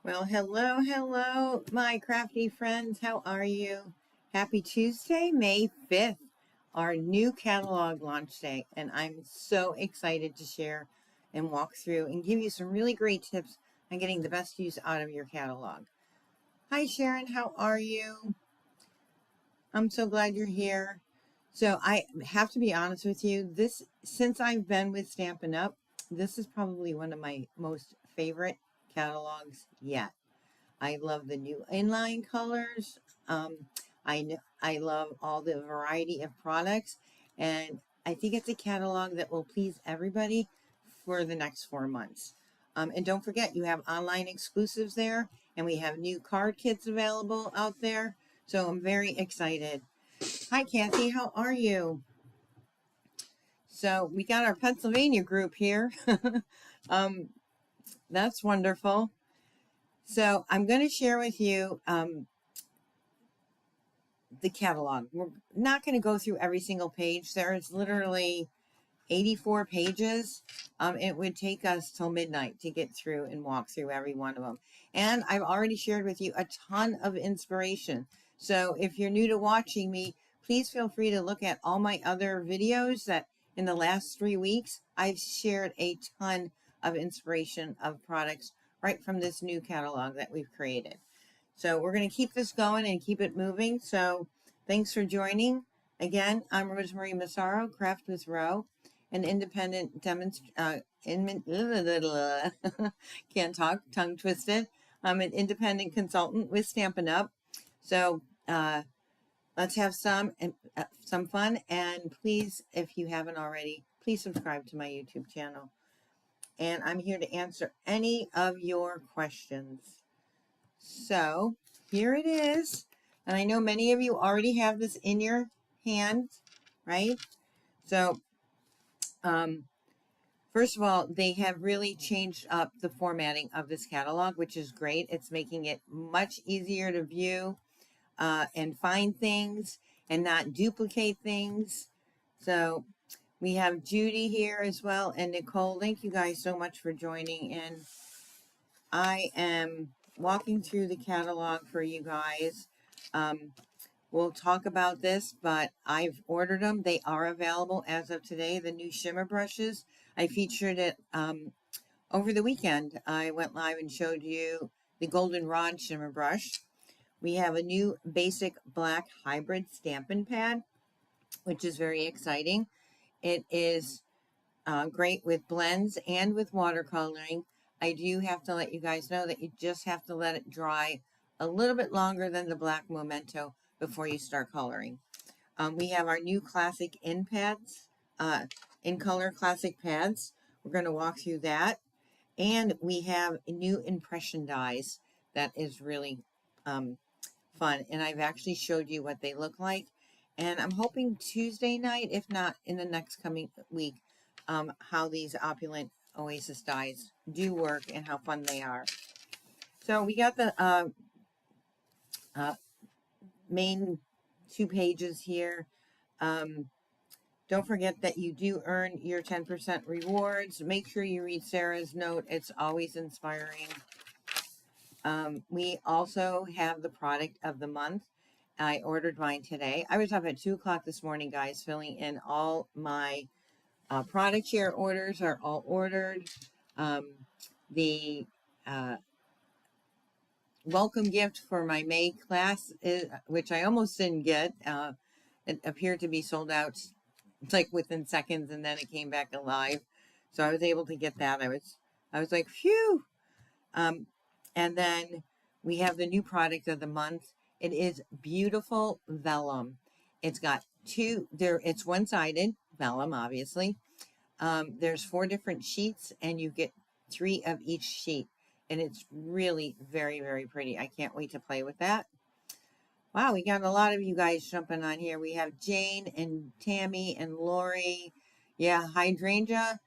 Well, hello, my crafty friends. How are you? Happy Tuesday, May 5th, our new catalog launch day. And I'm so excited to share and walk through and give you some really great tips on getting the best use out of your catalog. Hi, Sharon. How are you? I'm so glad you're here. So I have to be honest with you. Since I've been with Stampin' Up, this is probably one of my most favorite catalogs yet. I love the new inline colors. I love all the variety of products, and I think it's a catalog that will please everybody for the next 4 months. And don't forget, you have online exclusives there, and we have new card kits available out there. So I'm very excited. Hi, Kathy. How are you? So we got our Pennsylvania group here. um, that's wonderful. So I'm going to share with you the catalog. We're not going to go through every single page. There's literally 84 pages. It would take us till midnight to get through and walk through every one of them. And I've already shared with you a ton of inspiration. So if you're new to watching me, please feel free to look at all my other videos that in the last 3 weeks, I've shared a ton of inspiration of products right from this new catalog that we've created. So we're going to keep this going and keep it moving. So thanks for joining. Again, I'm Rosemary Massaro, Craft with Ro, an independent can't talk, tongue twisted. I'm an independent consultant with Stampin' Up. So let's have some fun. And please, if you haven't already, please subscribe to my YouTube channel. And I'm here to answer any of your questions. So here it is. And I know many of you already have this in your hand, right? So, first of all, they have really changed up the formatting of this catalog, which is great. It's making it much easier to view and find things and not duplicate things. So we have Judy here as well and Nicole. Thank you guys so much for joining. And I am walking through the catalog for you guys. We'll talk about this, but I've ordered them. They are available as of today. The new shimmer brushes. I featured it over the weekend. I went live and showed you the Goldenrod shimmer brush. We have a new basic black hybrid Stampin' Pad, which is very exciting. It is great with blends and with watercoloring. I do have to let you guys know that you just have to let it dry a little bit longer than the black Memento before you start coloring. We have our new classic in pads, in color classic pads. We're going to walk through that. And we have new impression dies that is really fun. And I've actually showed you what they look like. And I'm hoping Tuesday night, if not in the next coming week, how these opulent Oasis dies do work and how fun they are. So we got the uh, main 2 pages here. Don't forget that you do earn your 10% rewards. Make sure you read Sarah's note. It's always inspiring. We also have the product of the month. I ordered mine today. I was up at 2 o'clock this morning, guys, filling in all my product share orders are all ordered. The welcome gift for my May class, which I almost didn't get, it appeared to be sold out like within seconds, and then it came back alive. So I was able to get that. I was like, phew. And then we have the new product of the month. It is beautiful vellum. It's got it's one-sided vellum, obviously. There's 4 different sheets, and you get 3 of each sheet. And it's really very, very pretty. I can't wait to play with that. Wow, we got a lot of you guys jumping on here. We have Jane and Tammy and Lori. Yeah, Hydrangea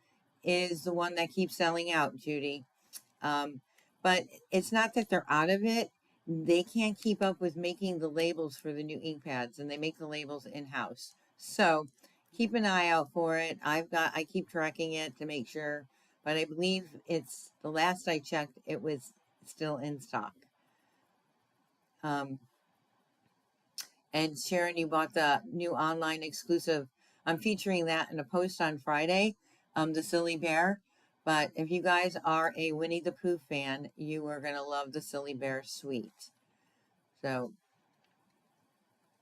is the one that keeps selling out, Judy. But it's not that they're out of it. They can't keep up with making the labels for the new ink pads, and they make the labels in-house. So keep an eye out for it. I keep tracking it to make sure, but I believe it's the last I checked, it was still in stock. And Sharon, you bought the new online exclusive. I'm featuring that in a post on Friday, the Silly Bear. But if you guys are a Winnie the Pooh fan, you are going to love the Silly Bear suite. So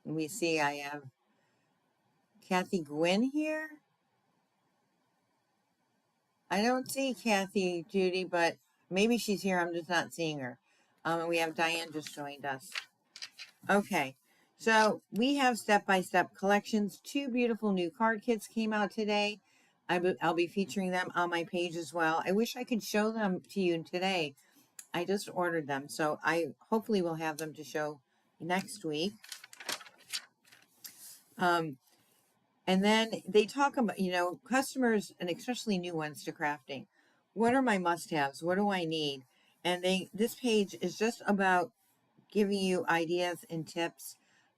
we see I have Kathy Gwynn here. I don't see Kathy, Judy, but maybe she's here. I'm just not seeing her. And we have Diane just joined us. Okay, so we have step-by-step collections. 2 beautiful new card kits came out today. I'll be featuring them on my page as well. I wish I could show them to you today. I just ordered them, so I hopefully will have them to show next week. And then they talk about, customers, and especially new ones to crafting. What are my must-haves? What do I need? And this page is just about giving you ideas and tips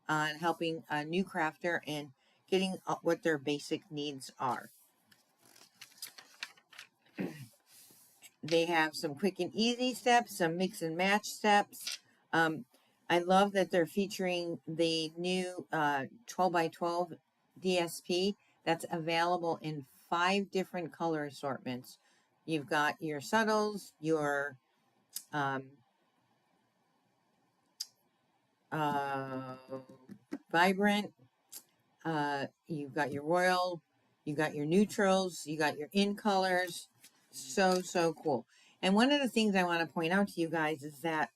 on helping a new crafter and getting what their basic needs are. They have some quick and easy steps, some mix and match steps. I love that they're featuring the new 12 by 12 DSP that's available in 5 different color assortments. You've got your subtles, your vibrant, you've got your royal, you got your neutrals, you got your in colors. So cool. And one of the things I want to point out to you guys is that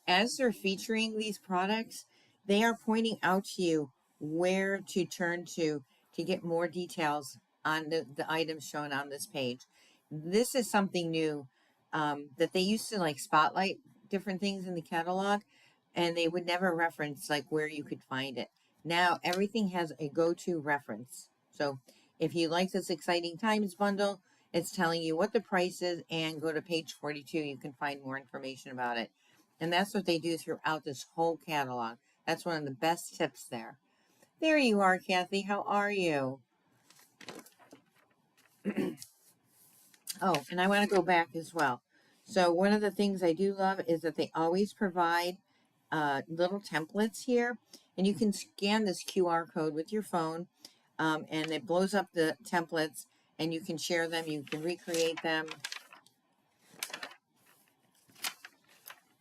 as they're featuring these products, they are pointing out to you where to turn to get more details on the items shown on this page. This is something new that they used to like spotlight different things in the catalog, and they would never reference like where you could find it. Now everything has a go-to reference. So if you like this Exciting Times bundle, it's telling you what the price is, and go to page 42. You can find more information about it. And that's what they do throughout this whole catalog. That's one of the best tips there. There you are, Kathy. How are you? Oh, and I want to go back as well. So one of the things I do love is that they always provide little templates here. And you can scan this QR code with your phone, and it blows up the templates, and you can share them. You can recreate them.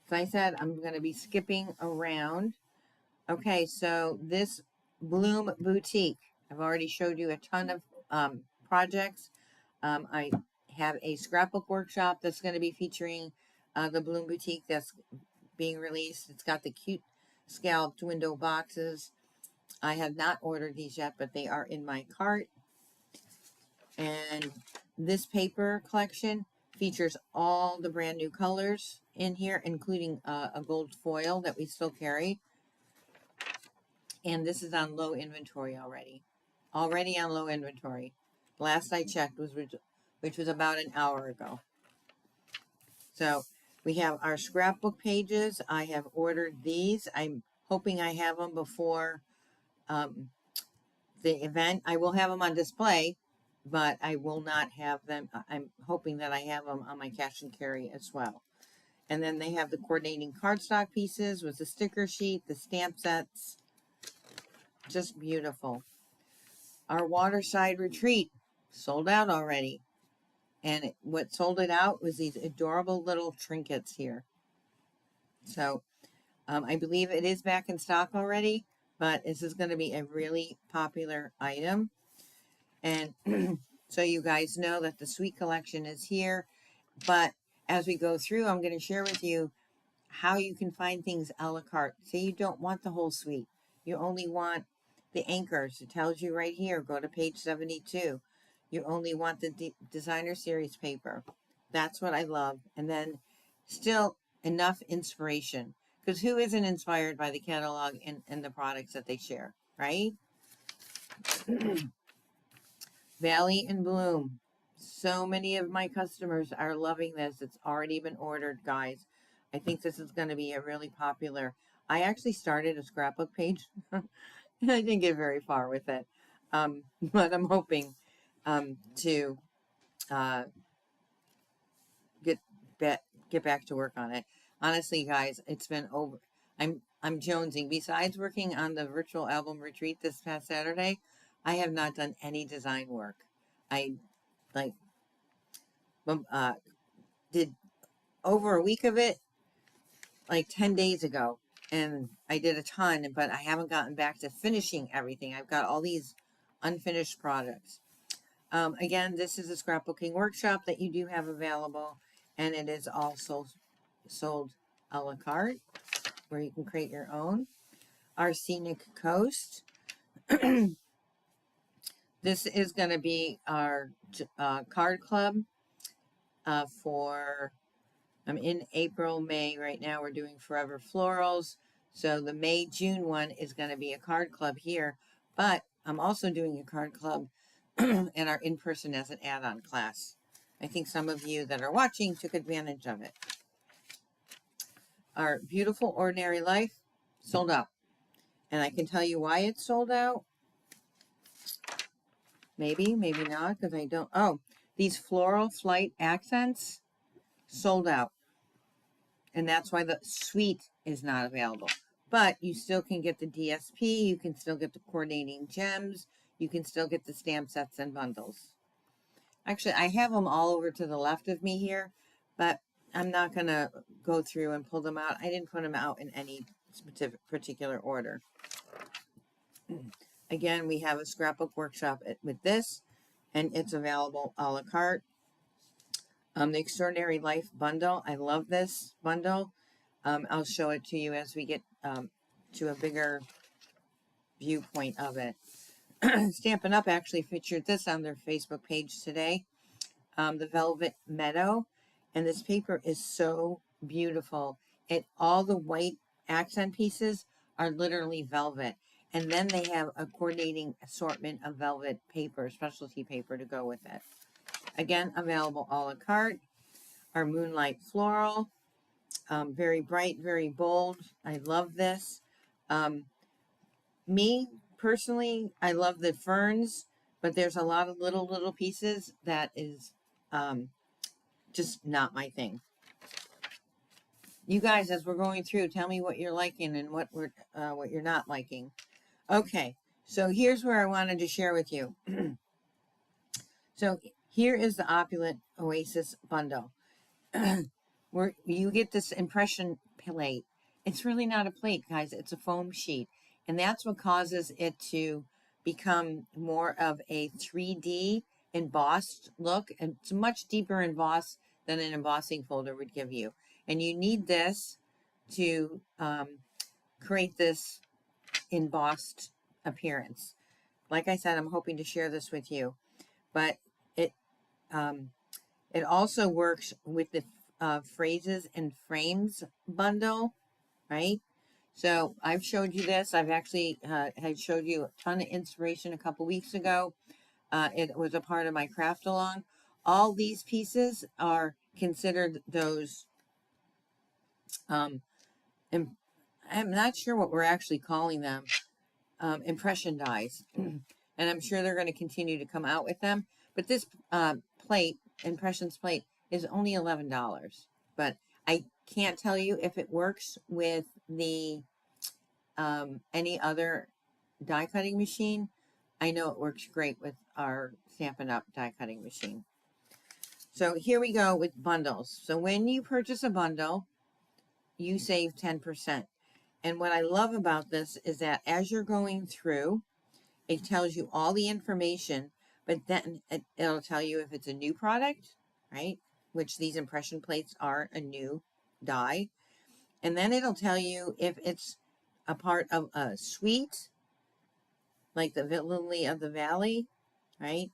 As I said, I'm going to be skipping around. Okay, so this Bloom Boutique, I've already showed you a ton of projects. I have a scrapbook workshop that's going to be featuring the Bloom Boutique that's being released. It's got the cute scalloped window boxes. I have not ordered these yet, but they are in my cart. And this paper collection features all the brand new colors in here, including a gold foil that we still carry. And this is on low inventory already. Already on low inventory. Last I checked which was about an hour ago. So we have our scrapbook pages. I have ordered these. I'm hoping I have them before the event. I will have them on display, but I will not have them. I'm hoping that I have them on my cash and carry as well. And then they have the coordinating cardstock pieces with the sticker sheet, the stamp sets. Just beautiful. Our Waterside Retreat sold out already. And what sold it out was these adorable little trinkets here. So I believe it is back in stock already, but this is going to be a really popular item. And so you guys know that the Suite collection is here. But as we go through, I'm going to share with you how you can find things a la carte. Say you don't want the whole suite. You only want the anchors. It tells you right here, go to page 72. You only want the designer series paper. That's what I love. And then still enough inspiration. Because who isn't inspired by the catalog and the products that they share, right? Valley and Bloom. So many of my customers are loving this. It's already been ordered, guys. I think this is going to be a really popular. I actually started a scrapbook page. And I didn't get very far with it. But I'm hoping to get get back to work on it. Honestly, guys, it's been over. I'm jonesing. Besides working on the virtual album retreat this past Saturday, I have not done any design work. I like uh, did over a week of it like 10 days ago, and I did a ton, but I haven't gotten back to finishing everything. I've got all these unfinished products. Again, this is a scrapbooking workshop that you do have available, and it is also sold a la carte, where you can create your own. Our Scenic Coast. This is going to be our card club for, I'm in April, May right now. We're doing Forever Florals. So the May, June one is going to be a card club here, but I'm also doing a card club and our in-person as an add-on class. I think some of you that are watching took advantage of it. Our Beautiful Ordinary Life sold out. And I can tell you why it's sold out. Maybe, maybe not, because I don't. Oh, these Floral Flight accents sold out. And that's why the suite is not available. But you still can get the DSP. You can still get the coordinating gems. You can still get the stamp sets and bundles. Actually, I have them all over to the left of me here, but I'm not going to go through and pull them out. I didn't put them out in any specific particular order. Again, we have a scrapbook workshop with this, and it's available a la carte. The Extraordinary Life bundle. I love this bundle. I'll show it to you as we get to a bigger viewpoint of it. Stampin' Up! Actually featured this on their Facebook page today. The Velvet Meadow. And this paper is so beautiful. All the white accent pieces are literally velvet. And then they have a coordinating assortment of velvet paper, specialty paper to go with it. Again, available a la carte. Our Moonlight Floral. Very bright, very bold. I love this. Me, personally, I love the ferns, but there's a lot of little pieces that is just not my thing. You guys, as we're going through, tell me what you're liking and what you're not liking. Okay, so here's where I wanted to share with you. So here is the Opulent Oasis bundle. Where you get this impression plate. It's really not a plate, guys. It's a foam sheet. And that's what causes it to become more of a 3D embossed look. And it's much deeper embossed than an embossing folder would give you. And you need this to create this embossed appearance. Like I said, I'm hoping to share this with you. But it also works with the phrases and frames bundle, right? So I've showed you this. I've actually had showed you a ton of inspiration a couple weeks ago. It was a part of my craft along. All these pieces are considered those. I'm not sure what we're actually calling them. Impression dies, and I'm sure they're going to continue to come out with them. But this plate, impressions plate, is only $11. But I can't tell you if it works with the any other die cutting machine. I know it works great with our Stampin' Up! Die cutting machine. So here we go with bundles. So when you purchase a bundle, you save 10%. And what I love about this is that as you're going through, it tells you all the information, but then it'll tell you if it's a new product, right? Which these impression plates are a new die. And then it'll tell you if it's a part of a suite, like the Lily of the Valley, right?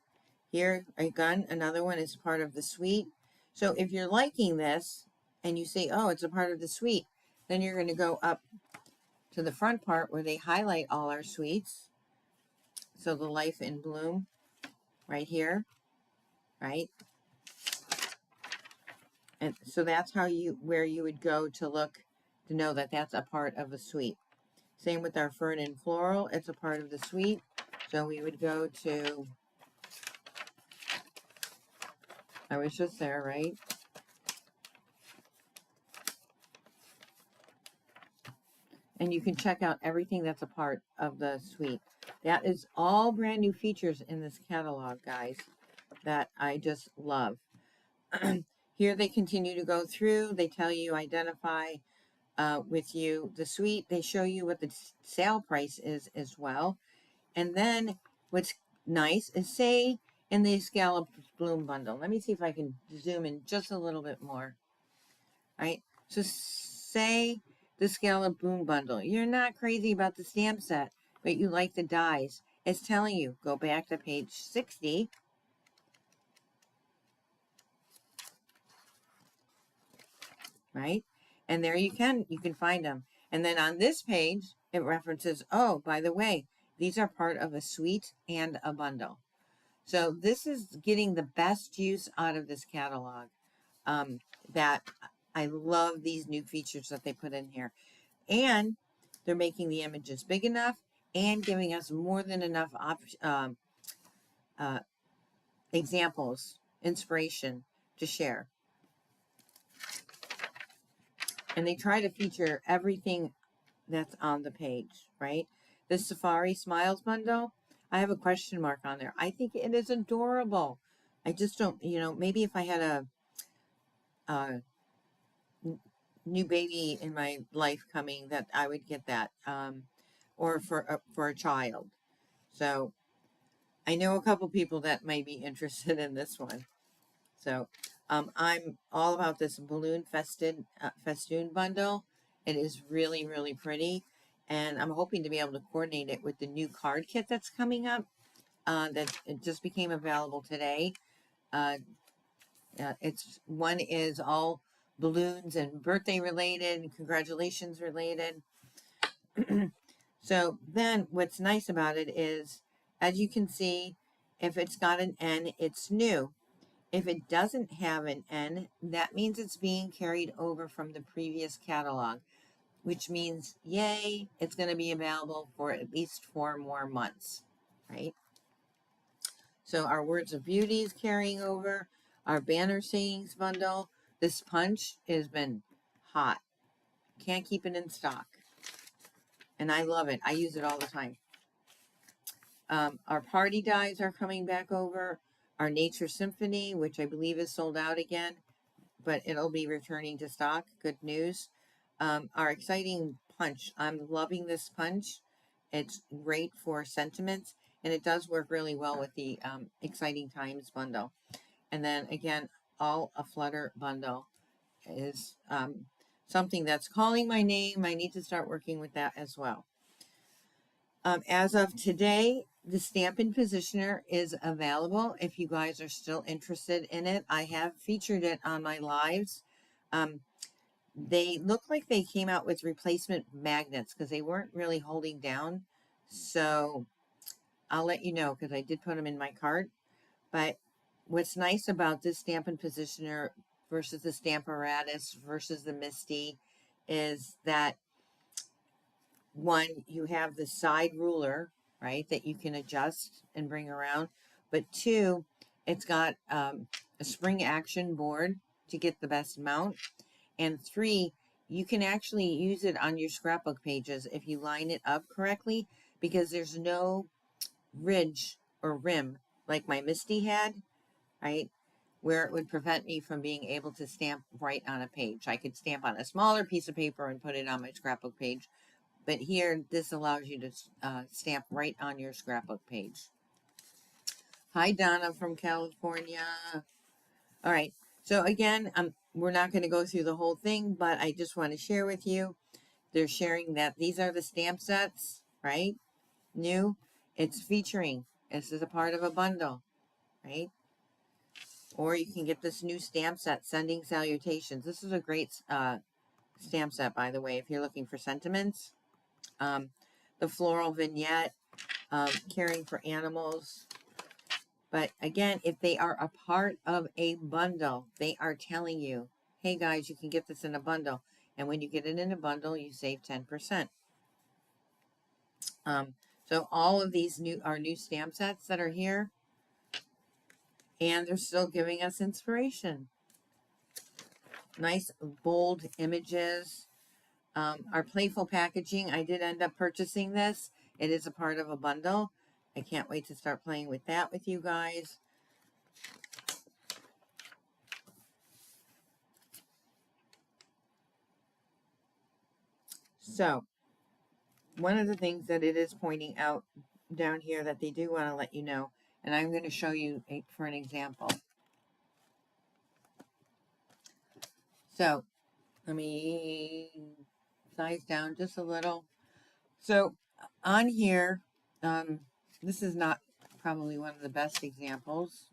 Here, again, another one is part of the suite. So if you're liking this and you say, oh, it's a part of the suite, then you're going to go up to the front part where they highlight all our suites. So the Life in Bloom right here, right? And so that's where you would go to look to know that that's a part of a suite. Same with our Fern and Floral, it's a part of the suite. So we would go to, I was just there, right? and you can check out everything that's a part of the suite. That is all brand new features in this catalog, guys, that I just love. Here they continue to go through. They tell you, identify with you the suite. They show you what the sale price is as well. And then what's nice is, say in the Scallop Bloom bundle. Let me see if I can zoom in just a little bit more. Right? So say the Scallop Bloom bundle. You're not crazy about the stamp set, but you like the dies. It's telling you, go back to page 60. Right? And there you can find them. And then on this page, it references, oh, by the way, these are part of a suite and a bundle. So this is getting the best use out of this catalog. That I love these new features that they put in here. And they're making the images big enough and giving us more than enough examples, inspiration to share. And they try to feature everything that's on the page, right? The Safari Smiles bundle, I have a question mark on there. I think it is adorable. I just don't, maybe if I had a new baby in my life coming, that I would get that, or for a child. So I know a couple people that may be interested in this one. So I'm all about this balloon festoon bundle. It is really, really pretty. And I'm hoping to be able to coordinate it with the new card kit that's coming up. That it just became available today. One is all balloons and birthday related and congratulations related. So then what's nice about it is, as you can see, if it's got an N, it's new. If it doesn't have an N, that means it's being carried over from the previous catalog, which means, yay, it's going to be available for at least 4 more months, right? So our Words of Beauty is carrying over, our Banner Sayings bundle. This punch has been hot. Can't keep it in stock. And I love it. I use it all the time. Our party dies are coming back over. Our Nature Symphony, which I believe is sold out again, but it'll be returning to stock. Good news. Our exciting punch. I'm loving this punch. It's great for sentiments, and it does work really well with the exciting times bundle. And then again, all a flutter bundle is something that's calling my name. I need to start working with that as well. As of today, the Stampin' Positioner is available if you guys are still interested in it. I have featured it on my lives. They look like they came out with replacement magnets because they weren't really holding down. So I'll let you know because I did put them in my cart. But what's nice about this Stampin' Positioner versus the Stamparatus versus the Misty is that, one, you have the side ruler, right, that you can adjust and bring around. But two, it's got a spring action board to get the best mount. And three, you can actually use it on your scrapbook pages if you line it up correctly, because there's no ridge or rim like my Misty had, right, where it would prevent me from being able to stamp right on a page. I could stamp on a smaller piece of paper and put it on my scrapbook page, but here this allows you to stamp right on your scrapbook page. Hi, Donna from California. All right, so again, we're not going to go through the whole thing, but I just want to share with you. They're sharing that these are the stamp sets, right? New. It's featuring. This is a part of a bundle, right? Or you can get this new stamp set, Sending Salutations. This is a great stamp set, by the way, if you're looking for sentiments. The floral vignette, caring for animals. But again, if they are a part of a bundle, they are telling you, hey guys, you can get this in a bundle. And when you get it in a bundle, you save 10%. So all of these are new stamp sets that are here. And they're still giving us inspiration. Nice, bold images. Our playful packaging, I did end up purchasing this. It is a part of a bundle. I can't wait to start playing with that with you guys. So, one of the things that it is pointing out down here that they do want to let you know, and I'm going to show you for an example. So, let me size down just a little. So, on here, this is not probably one of the best examples.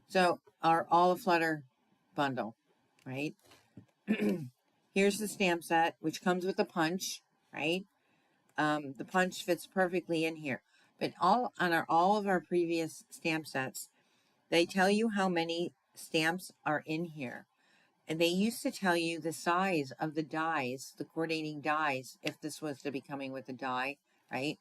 So, our All a Flutter bundle, right? Here's the stamp set, which comes with a punch, right? The punch fits perfectly in here. But all of our previous stamp sets, they tell you how many stamps are in here. And they used to tell you the size of the dies, the coordinating dies, if this was to be coming with a die, right?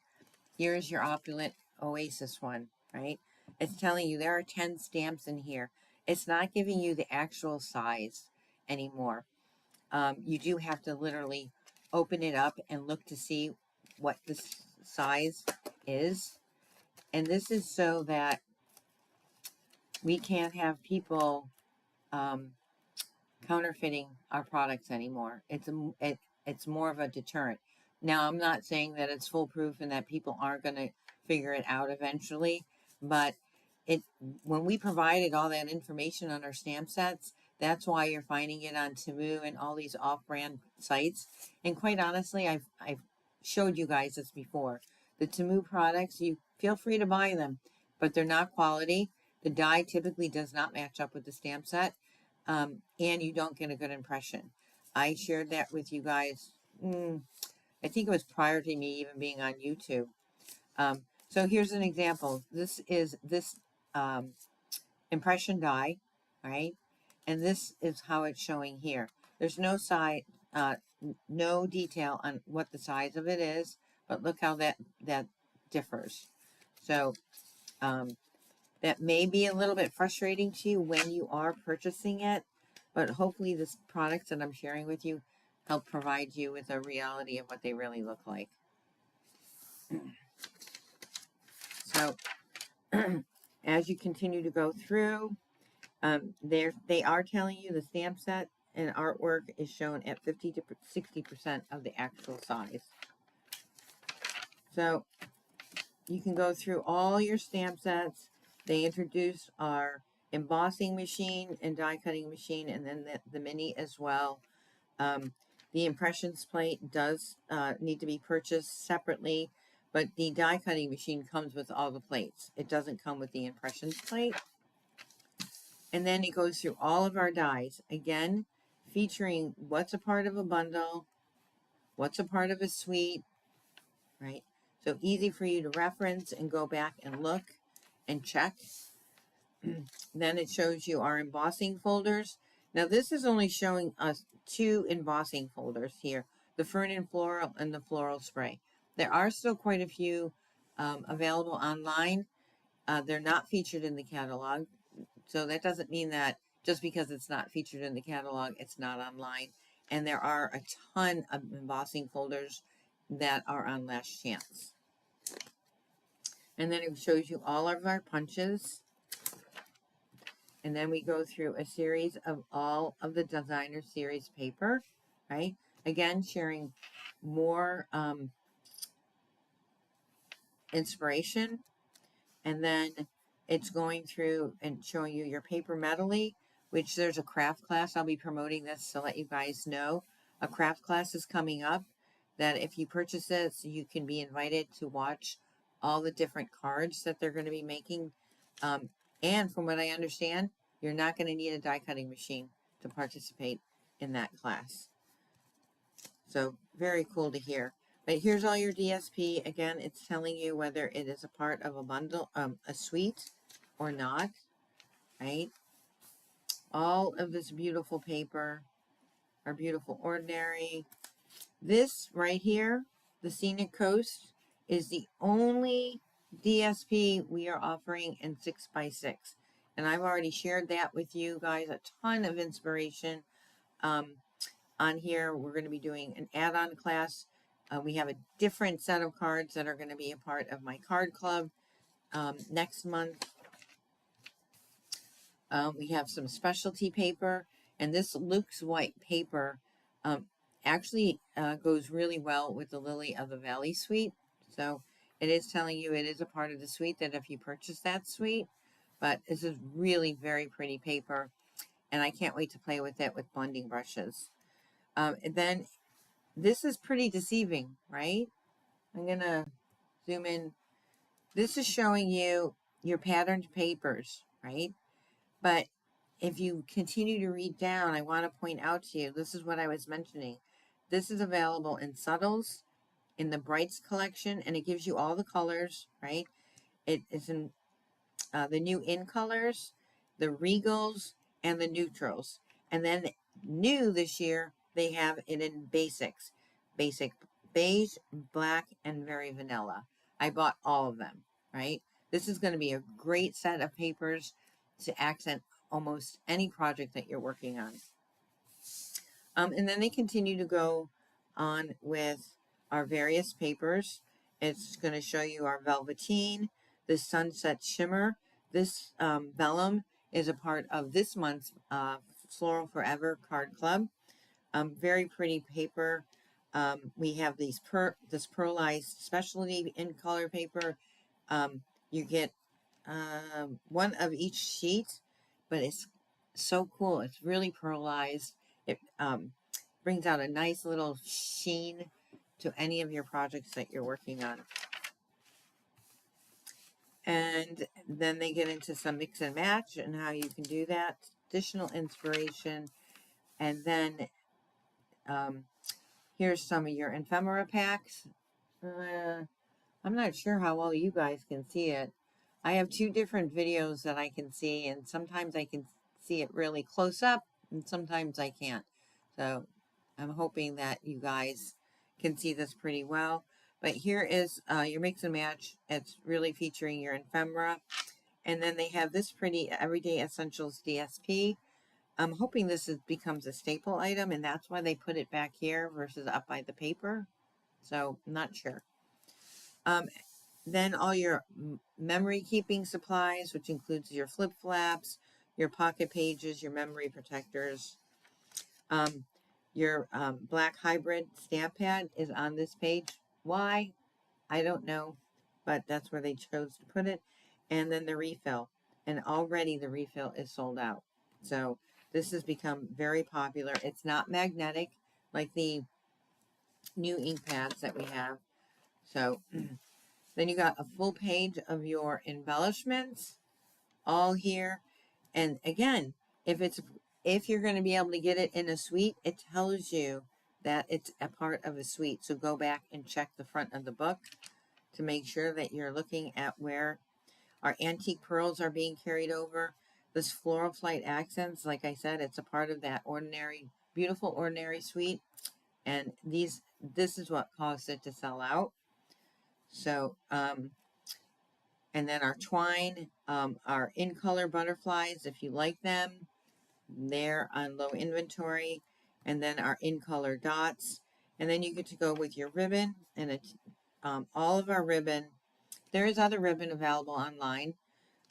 Here's your Opulent Oasis one, right? It's telling you there are 10 stamps in here. It's not giving you the actual size anymore. You do have to literally open it up and look to see what the size is. And this is so that we can't have people counterfeiting our products anymore. It's more of a deterrent. Now, I'm not saying that it's foolproof and that people aren't going to figure it out eventually, but it when we provided all that information on our stamp sets, that's why you're finding it on Temu and all these off-brand sites. And quite honestly, I've showed you guys this before. The Temu products, you feel free to buy them, but they're not quality. The die typically does not match up with the stamp set, and you don't get a good impression. I shared that with you guys. I think it was prior to me even being on YouTube. So here's an example. This is this impression die, right? And this is how it's showing here. There's no no detail on what the size of it is, but look how that differs. So that may be a little bit frustrating to you when you are purchasing it, but hopefully this products that I'm sharing with you help provide you with a reality of what they really look like. So as you continue to go through, they are telling you the stamp set and artwork is shown at 50 to 60% of the actual size. So you can go through all your stamp sets. They introduced our embossing machine and die cutting machine, and then the mini as well. The impressions plate does need to be purchased separately, but the die cutting machine comes with all the plates. It doesn't come with the impressions plate. And then it goes through all of our dies, again, featuring what's a part of a bundle, what's a part of a suite, right? So easy for you to reference and go back and look and check. Then it shows you our embossing folders. Now this is only showing us 2 embossing folders here, the Fern and Floral and the Floral Spray. There are still quite a few available online. They're not featured in the catalog. So that doesn't mean that just because it's not featured in the catalog, it's not online. And there are a ton of embossing folders that are on Last Chance. And then it shows you all of our punches. And then we go through a series of all of the designer series paper, right? Again, sharing more inspiration. And then it's going through and showing you your paper medley, which there's a craft class. I'll be promoting this to let you guys know. A craft class is coming up that if you purchase this, you can be invited to watch all the different cards that they're going to be making. And from what I understand, you're not going to need a die cutting machine to participate in that class. So very cool to hear. But here's all your DSP. Again, it's telling you whether it is a part of a bundle, a suite or not, right? All of this beautiful paper, our beautiful ordinary. This right here, the Scenic Coast, is the only DSP we are offering in 6x6. And I've already shared that with you guys, a ton of inspiration On here, we're going to be doing an add-on class. We have a different set of cards that are going to be a part of my card club next month. We have some specialty paper, and this Luke's White paper actually goes really well with the Lily of the Valley suite. So it is telling you it is a part of the suite that if you purchase that suite, but this is really very pretty paper, and I can't wait to play with it with blending brushes. And then this is pretty deceiving, right? I'm gonna zoom in. This is showing you your patterned papers, right? But if you continue to read down, I want to point out to you, this is what I was mentioning. This is available in Subtles, in the Brights collection, and it gives you all the colors, right? It is in the new in colors, the regals, and the neutrals. And then new this year, they have it in basics. Basic beige, black, and very vanilla. I bought all of them, right? This is going to be a great set of papers to accent almost any project that you're working on. And then they continue to go on with our various papers. It's going to show you our Velveteen, the Sunset Shimmer. This vellum is a part of this month's Floral Forever card club. Very pretty paper. We have this pearlized specialty in color paper. You get one of each sheet, but it's so cool. It's really pearlized. It brings out a nice little sheen to any of your projects that you're working on. And then they get into some mix and match and how you can do that. Additional inspiration. And then here's some of your ephemera packs. I'm not sure how well you guys can see it. I have two different videos that I can see, and sometimes I can see it really close up, and sometimes I can't. So I'm hoping that you guys can see this pretty well. But here is your mix and match. It's really featuring your ephemera. And then they have this pretty Everyday Essentials DSP. I'm hoping this becomes a staple item, and that's why they put it back here versus up by the paper. So I'm not sure. Then all your memory keeping supplies, which includes your flip flaps, your pocket pages, your memory protectors. Your black hybrid stamp pad is on this page. Why? I don't know, but that's where they chose to put it. And then the refill. And already the refill is sold out. So this has become very popular. It's not magnetic like the new ink pads that we have. So then you got a full page of your embellishments all here. And again, if you're going to be able to get it in a suite, it tells you that it's a part of a suite. So go back and check the front of the book to make sure that you're looking at where our antique pearls are being carried over. This floral flight accents, like I said, it's a part of that ordinary, beautiful ordinary suite. And this is what caused it to sell out. So, and then our twine, our in color butterflies, if you like them, they're on low inventory. And then our in color dots. And then you get to go with your ribbon and all of our ribbon. There is other ribbon available online,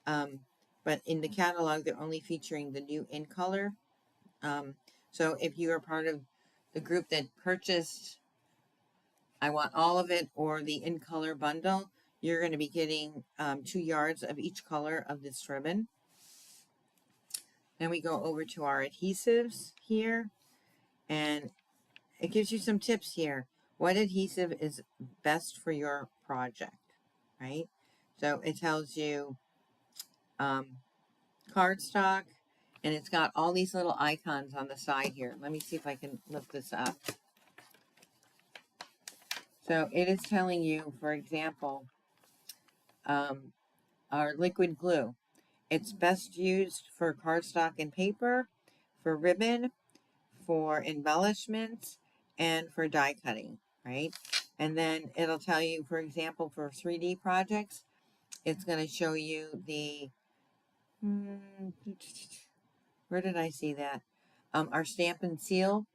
but in the catalog, they're only featuring the new in color. So if you are part of the group that purchased I Want All of It or the in color bundle, you're going to be getting 2 yards of each color of this ribbon. Then we go over to our adhesives here, and it gives you some tips here. What adhesive is best for your project, right? So it tells you cardstock, and it's got all these little icons on the side here. Let me see if I can lift this up. So it is telling you, for example, our liquid glue. It's best used for cardstock and paper, for ribbon, for embellishments, and for die cutting, right? And then it'll tell you, for example, for 3D projects, it's going to show you the, where did I see that? Our stamp and seal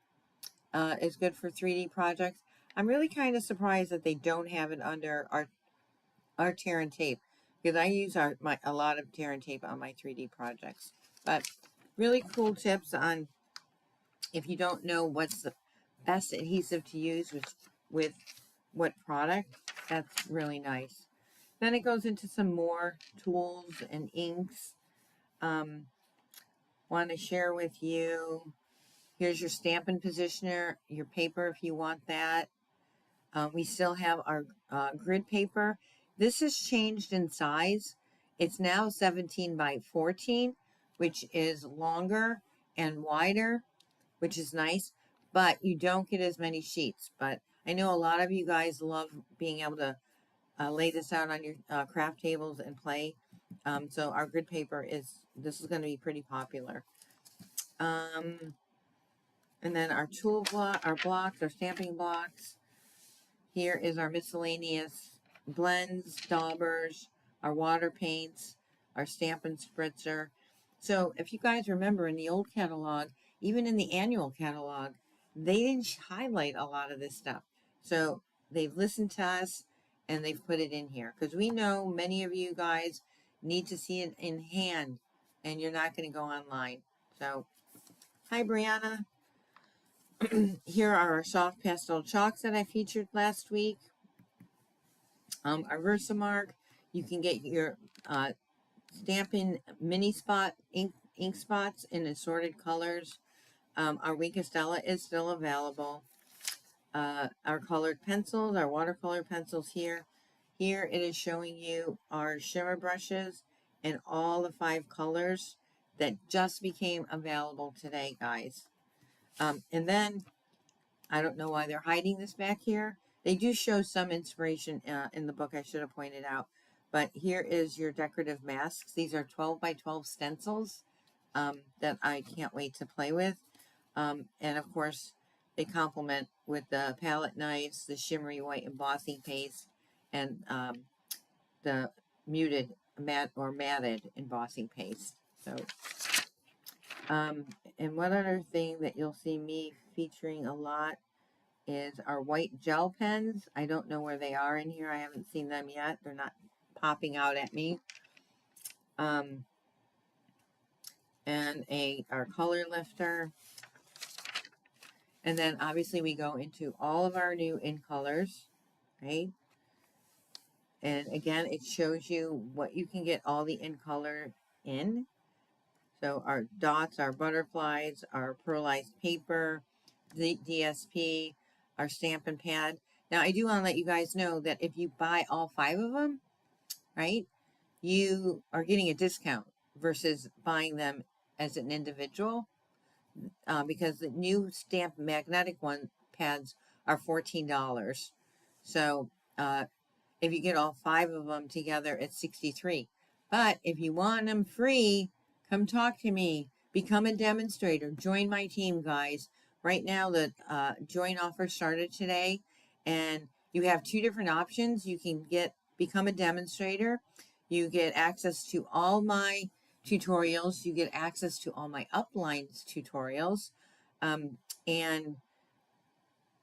is good for 3D projects. I'm really kind of surprised that they don't have it under our tear and tape, because I use a lot of tear and tape on my 3D projects. But really cool tips on if you don't know what's the best adhesive to use with what product. That's really nice. Then it goes into some more tools and inks. Want to share with you. Here's your Stampin' Positioner, your paper if you want that. We still have our grid paper. This has changed in size. It's now 17 by 14, which is longer and wider, which is nice, but you don't get as many sheets. But I know a lot of you guys love being able to lay this out on your craft tables and play. So our grid paper this is going to be pretty popular. And then our our blocks, our stamping blocks. Here is our miscellaneous blends, daubers, our water paints, our Stampin' Spritzer. So if you guys remember in the old catalog, even in the annual catalog, they didn't highlight a lot of this stuff. So they've listened to us and they've put it in here, because we know many of you guys need to see it in hand and you're not going to go online. So, hi Brianna. Here are our soft pastel chalks that I featured last week. Our Versamark, you can get your Stampin' mini spot ink spots in assorted colors. Our Wink of Stella is still available. Our colored pencils, our watercolor pencils here. Here it is showing you our shimmer brushes and all the 5 colors that just became available today, guys. And then, I don't know why they're hiding this back here. They do show some inspiration in the book, I should have pointed out. But here is your decorative masks. These are 12 by 12 stencils that I can't wait to play with. And of course, they complement with the palette knives, the shimmery white embossing paste, and the muted matte or matted embossing paste. So, and one other thing that you'll see me featuring a lot is our white gel pens. I don't know where they are in here. I haven't seen them yet. They're not popping out at me. And our color lifter. And then obviously we go into all of our new in colors, right? And again, it shows you what you can get all the in color in. So our dots, our butterflies, our pearlized paper, the DSP, our Stampin' Pad. Now I do want to let you guys know that if you buy all 5 of them, right, you are getting a discount versus buying them as an individual, because the new stamp magnetic pads are $14. So if you get all 5 of them together, it's $63. But if you want them free, come talk to me. Become a demonstrator. Join my team, guys. Right now, the join offer started today, and you have 2 different options. You can become a demonstrator. You get access to all my tutorials. You get access to all my uplines tutorials. And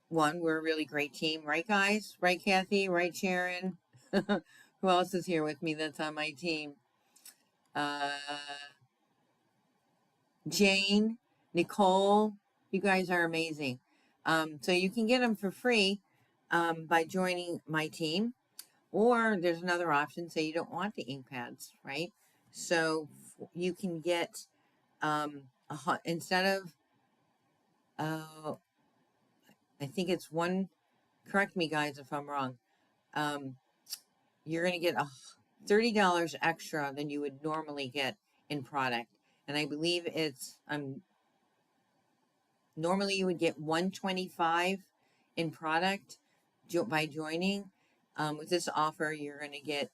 we're a really great team, right, guys? Right, Kathy? Right, Sharon? Who else is here with me that's on my team? Jane, Nicole, you guys are amazing. So you can get them for free by joining my team, or there's another option. Say you don't want the ink pads, right? So you can get instead of I think it's correct me guys if I'm wrong, you're going to get $30 extra than you would normally get in product. And I believe it's normally you would get $125 in product by joining. With this offer, you're going to get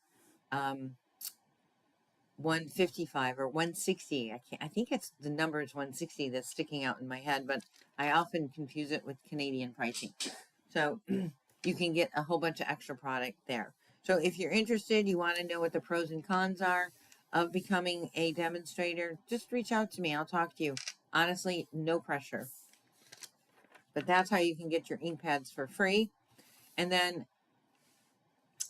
$155 or $160. I think it's the number is $160 that's sticking out in my head, but I often confuse it with Canadian pricing. So you can get a whole bunch of extra product there. So if you're interested, you want to know what the pros and cons are of becoming a demonstrator, just reach out to me. I'll talk to you. Honestly, no pressure. But that's how you can get your ink pads for free. And then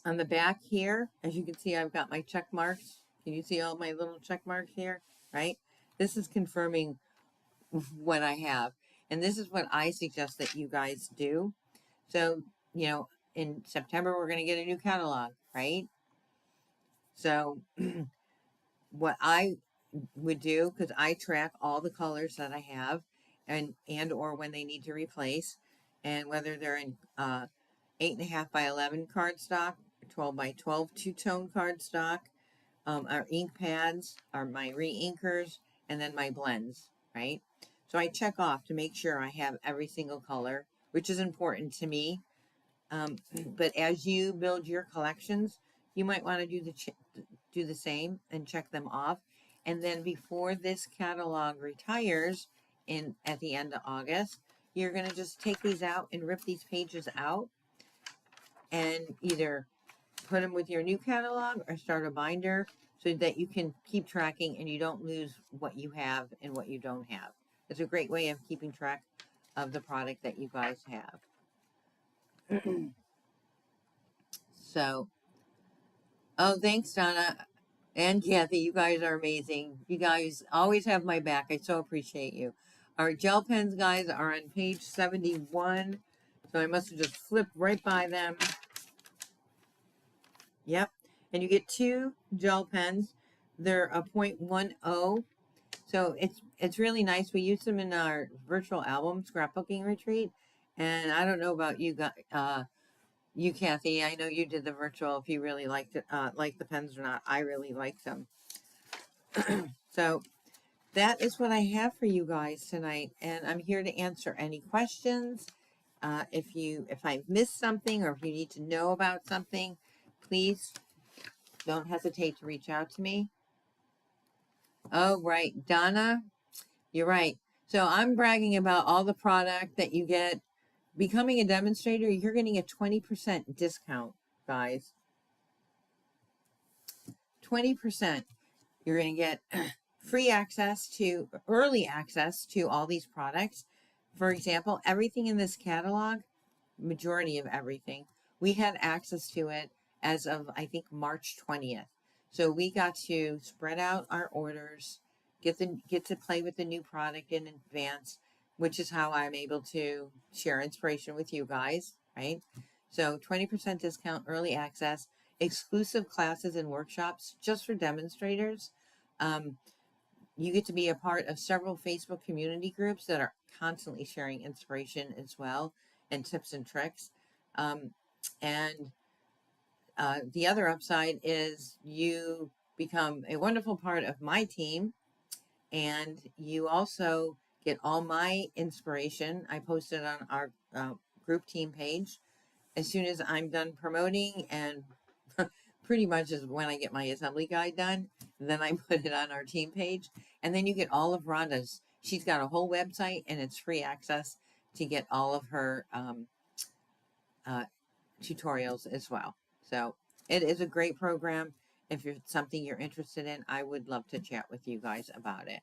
on the back here, as you can see, I've got my check marks. Can you see all my little check marks here? Right? This is confirming what I have. And this is what I suggest that you guys do. So, you know, in September, we're going to get a new catalog, right? So, what I would do, because I track all the colors that I have and or when they need to replace, and whether they're in 8.5 by 11 cardstock, 12 by 12 two-tone cardstock, our ink pads, are my re-inkers, and then my blends, right? So I check off to make sure I have every single color, which is important to me. But as you build your collections, you might want to do the same and check them off. And then before this catalog retires at the end of August, you're going to just take these out and rip these pages out and either put them with your new catalog or start a binder so that you can keep tracking and you don't lose what you have and what you don't have. It's a great way of keeping track of the product that you guys have. So, oh, thanks, Donna and Kathy. You guys are amazing. You guys always have my back. I so appreciate you. Our gel pens, guys, are on page 71. So I must have just flipped right by them. Yep. And you get 2 gel pens. They're a 0.10. So it's really nice. We use them in our virtual album scrapbooking retreat. And I don't know about you guys, you, Kathy. I know you did the virtual. If you really liked it, like the pens or not, I really like them. So that is what I have for you guys tonight, and I'm here to answer any questions. If I've missed something or if you need to know about something, please don't hesitate to reach out to me. Oh, right, Donna, you're right. So I'm bragging about all the product that you get. Becoming a demonstrator, you're getting a 20% discount, guys. 20%. You're going to get free access to early access to all these products. For example, everything in this catalog, majority of everything, we had access to it as of, I think, March 20th. So we got to spread out our orders, get to play with the new product in advance, which is how I'm able to share inspiration with you guys, right? So 20% discount, early access, exclusive classes and workshops just for demonstrators. You get to be a part of several Facebook community groups that are constantly sharing inspiration as well and tips and tricks. And the other upside is you become a wonderful part of my team, and you also get all my inspiration. I post it on our group team page as soon as I'm done promoting, and pretty much is when I get my assembly guide done. Then I put it on our team page, and then you get all of Rhonda's. She's got a whole website, and it's free access to get all of her tutorials as well. So it is a great program. If it's something you're interested in, I would love to chat with you guys about it.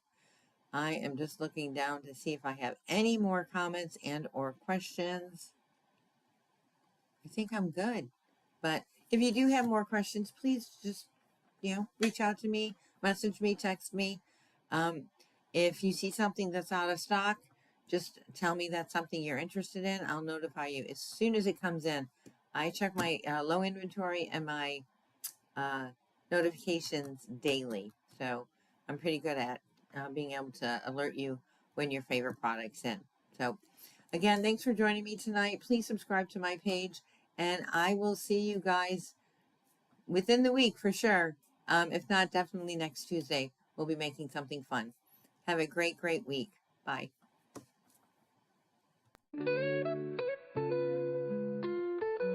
I am just looking down to see if I have any more comments and or questions. I think I'm good. But if you do have more questions, please just, reach out to me, message me, text me. If you see something that's out of stock, just tell me that's something you're interested in. I'll notify you as soon as it comes in. I check my low inventory and my notifications daily. So I'm pretty good at being able to alert you when your favorite product's in. So again, thanks for joining me tonight. Please subscribe to my page, and I will see you guys within the week for sure. If not, definitely next Tuesday. We'll be making something fun. Have a great, great week. Bye.